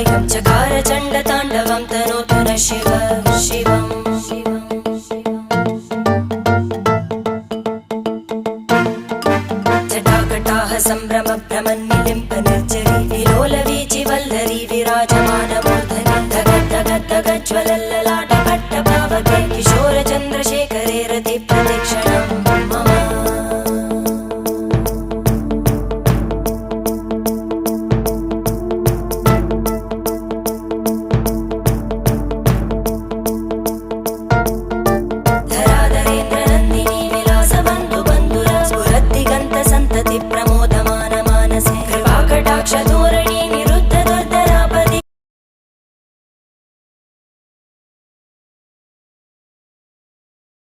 कायं चकार चण्डताण्डवं तनोतु न शिव शिवम् जटाकटाह सम्भ्रम भ्रमन्निलिम्प निर्जरी विलोलवीचि वल्लरी विराजमानमूर्धनि धग धग धग ज्वलल्ल